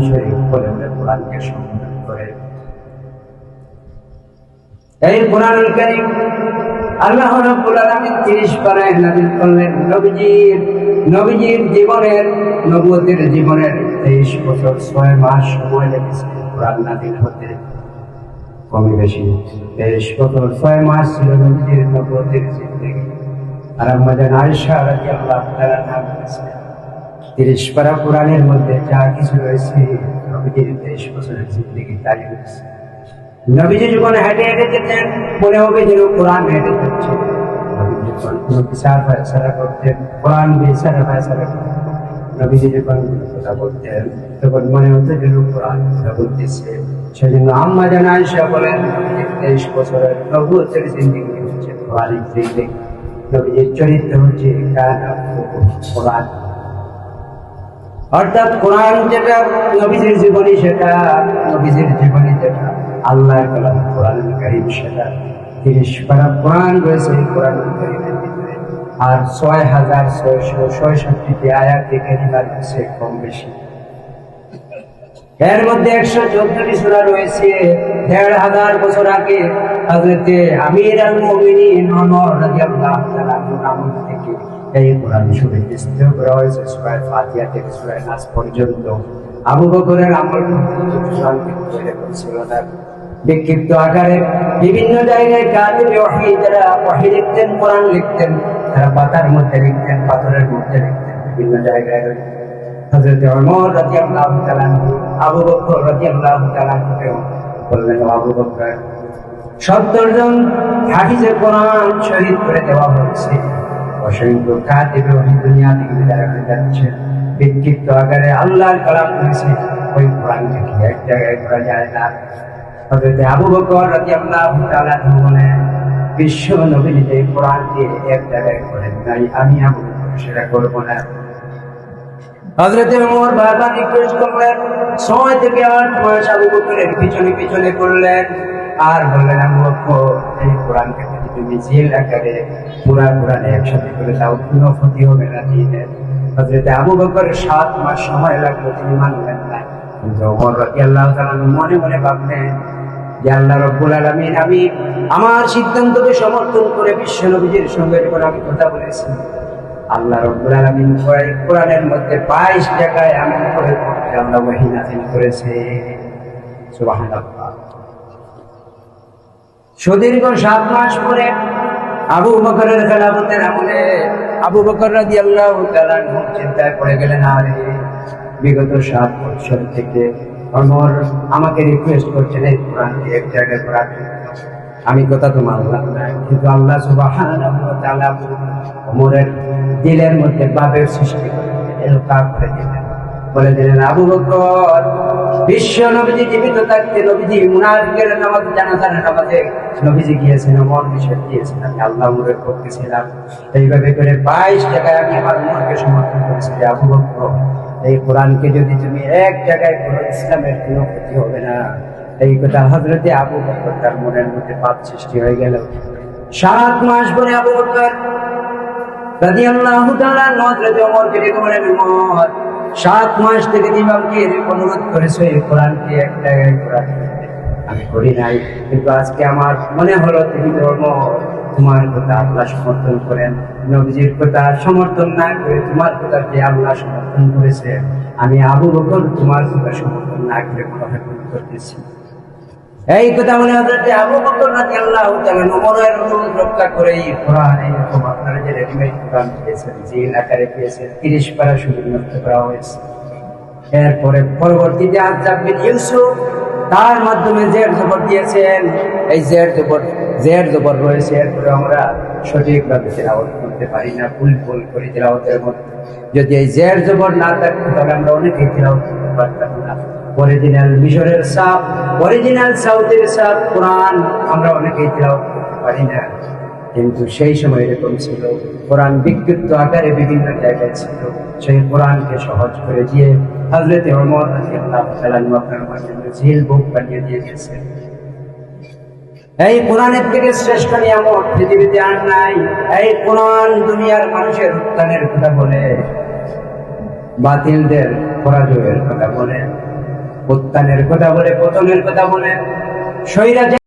শরীফ বলে কোরআনকে সম্বোধন করে। এই কোরআনুল কারীম আল্লাহ রাব্বুল আলামিন 30 পারায় নাযিল করলেন নবীজির জীবনের নবুয়তের জীবনের 23 বছর 6 মাস সময় লেগেছে কোরআন নাযিল হতে। কমই বেশি 23 বছর 6 মাস ছিল নবীজির নবুয়তের জিন্দেগি। আর আম্মা জান আয়েশা রাদিয়াল্লাহু তাআলা নাম করেছেন 30 পারা কোরআনের মধ্যে যা কিছু রয়েছে নবীজির 23 বছরের জিন্দেগি তাই রয়েছে। নবীজি যখন হেঁটে হেঁটে যেতেন মনে হবে যেন কোরআন হেঁটে যাচ্ছে। নবীজি যখন কোনো বিচার ফায়সালা করতেন কোরআন বিচার ফায়সালা করতেন। নবীজি যখন কথা বলতেন তখন মনে হতো যেন কোরআন কথা বলতেছে। সেজন্য আম্মা জান আয়েশা বলেন 23 বছরের নবুয়তের জিন্দেগি হচ্ছে কোরআনিক জিন্দেগি। নবীজির চরিত্র হচ্ছে কোরআন, অর্থাৎ কোরআন যেটা নবীজির জীবনী সেটা নবীজির জীবনী যেটা আল্লাহর কালাম কোরআনুল কারীম সেটা 30 পারা কোরআন রয়েছে কোরআনুল কারীমের ভিতরে। আর 6666টি আয়াতে কারিমা রয়েছে কম বেশি। এর মধ্যে 114টি সূরা রয়েছে। 1500 বছর আগে হযরতে আমির আল মুমিনিন ওমর রাদিয়াল্লাহু তাআলা নাম থেকে এই কোরআন শরীফ ইস্তেম করা হয়েছে। সূরা ফাতিহা থেকে সূরা নাস পর্যন্ত আবু বকরের আমল ছিল না। বিক্ষিপ্ত আকারে বিভিন্ন জায়গায় কাতিবে ওহী যারা ওহী লিখতেন কোরআন লিখতেন তারা পাতার মধ্যে লিখতেন পাথরের মধ্যে লিখতেন বিভিন্ন জায়গায়। হযরত ওমর রাদিয়াল্লাহু তাআলা আবু বকর রাদিয়াল্লাহু তাআলা বললেন আবু বকর 70 জন হাফিজে কোরআন শহীদ করে দেওয়া হয়েছে। অসংখ্য কাতিবে ওহী দুনিয়া থেকে বিদায় হয়ে যাচ্ছে। বিক্ষিপ্ত আকারে আল্লাহর কালাম রয়েছে ওই কোরআনকে কি এক জায়গায় করা যায় না। হযরত আবু বকর রাদিয়াল্লাহু তাআলা বলেন বিশ্ব নবী যে কোরআনকে এক জায়গায় করেন নাই আমি আবু বকর সেটা করব না। হযরত ওমর বারবার রিকোয়েস্ট করলেন 6 থেকে 8 মাস আবু বকরের পিছনে পিছনে করলেন আর বললেন আবু বকর এই কোরআনকে যদি তুমি জিল আকারে পুরা কোরআনে একসাথে করে দাও কোনো ক্ষতি হবে না দিনের। হযরত আবু বকর 7 মাস সময় লাগলো তিনি মানলেন না। কিন্তু ওমর রাদিয়াল্লাহু তাআলা মনে মনে ভাবলেন যে আল্লাহ রাব্বুল আলামিন আমি আমার সিদ্ধান্তকে সমর্থন করে বিশ্ব নবীজির সঙ্গে যখন আমি কথা বলেছি আল্লাহ রাব্বুল আলামিন কোরআনের মধ্যে 22 জায়গায় আমি করে আল্লাহ ওহী নাযিল করেছে। সুবহানাল্লাহ। সুদীর্ঘ 7 মাস পরে আবু বকরের খেলাফতের আমলে আবু বকর রাদিয়াল্লাহু তাআলা চিন্তায় পড়ে গেলেন আরে বিগত 7 বছর থেকে ওমর আমাকে রিকোয়েস্ট করছেন এই কোরআনকে এক জায়গায় করার জন্য। আমি কথা তো মানলাম না, কিন্তু আল্লাহ সুবহানাহু ওয়া তাআলা ওমরের দিলের মধ্যে ভাবের সৃষ্টি করে দিলেন। বলে দিলেন আবু বকর বিশ্ব নবীজি জীবিত থাকতে নবীজি মুনাফিকের নামাজ জানাজার নামাজে নবীজি গিয়েছেন ওমর নিষেধ দিয়েছেন আমি আল্লাহ ওমরের পক্ষে ছিলাম। এইভাবে করে 22 জায়গায় আমি আমার ওমরকে সমর্থন করেছি। আবু বকর এই কোরআনকে যদি তুমি এক জায়গায় করো ইসলামের কোনো ক্ষতি হবে না। এই কথা হযরতে আবু বকর তার মনের মধ্যে পাপ সৃষ্টি হয়ে গেল। 7 মাস পরে আবু বকর রাদিয়াল্লাহু তাআলা হযরতে ওমরকে ডেকে বলেন ওমর 7 মাস থেকে ইমামকে অনুরোধ করেছে এই কোরআনকে এক জায়গায় করার জন্য আমি করি নাই, কিন্তু আজকে আমার মনে হলো তুমি তোমার কথা আল্লাহ সমর্থন করেন, নবীজির কথা সমর্থন না করে তোমার কথা যে আল্লাহ সমর্থন করেছে আমি আবু বকর তোমার কথা সমর্থন না করে কথা করতেছি। এই কথা বলে হযরতে আবু বকর রাদিয়াল্লাহু তাআলা ওমরের অনুরোধ রক্ষা করে এই কোরআন এরকম আপনারা যে রেডিমেড কোরআন পেয়েছেন জিল আকারে পেয়েছেন 30 পারা শুধু নষ্ট করা হয়েছে। এরপরে পরবর্তীতে আযযাব বিন ইউসুফ তার মাধ্যমে জের জবর দিয়েছেন। এই জের জবর রয়েছে, এরপরে আমরা সঠিকভাবে তেলাওয়াত করতে পারি না, ভুল করে তেলাওয়াতের মধ্যে। যদি এই জের জবর না থাকতো তাহলে আমরা অনেকেই তেলাওয়াত করতে পারতাম না। অরিজিনাল মিশরের সাপ, অরিজিনাল সাউথের সাপ কোরআন আমরা অনেকেই তেলাওয়াত করতে পারি না। কিন্তু সেই সময় এরকম ছিল, কোরআন বিক্ষিপ্ত আকারে বিভিন্ন জায়গায় ছিল। সেই কোরআনকে সহজ করে দিয়ে হযরতে ওমর রাদিয়াল্লাহু তাআলা আপনার জন্য জিল বুক বানিয়ে দিয়ে গেছেন। এই কোরআনের থেকে শ্রেষ্ঠ নিয়ামত পৃথিবীতে আর নাই। এই কোরআন দুনিয়ার মানুষের উত্থানের কথা বলে, বাতিলদের পরাজয়ের কথা বলে, উত্থানের কথা বলে, পতনের কথা বলে, স্বৈরাচার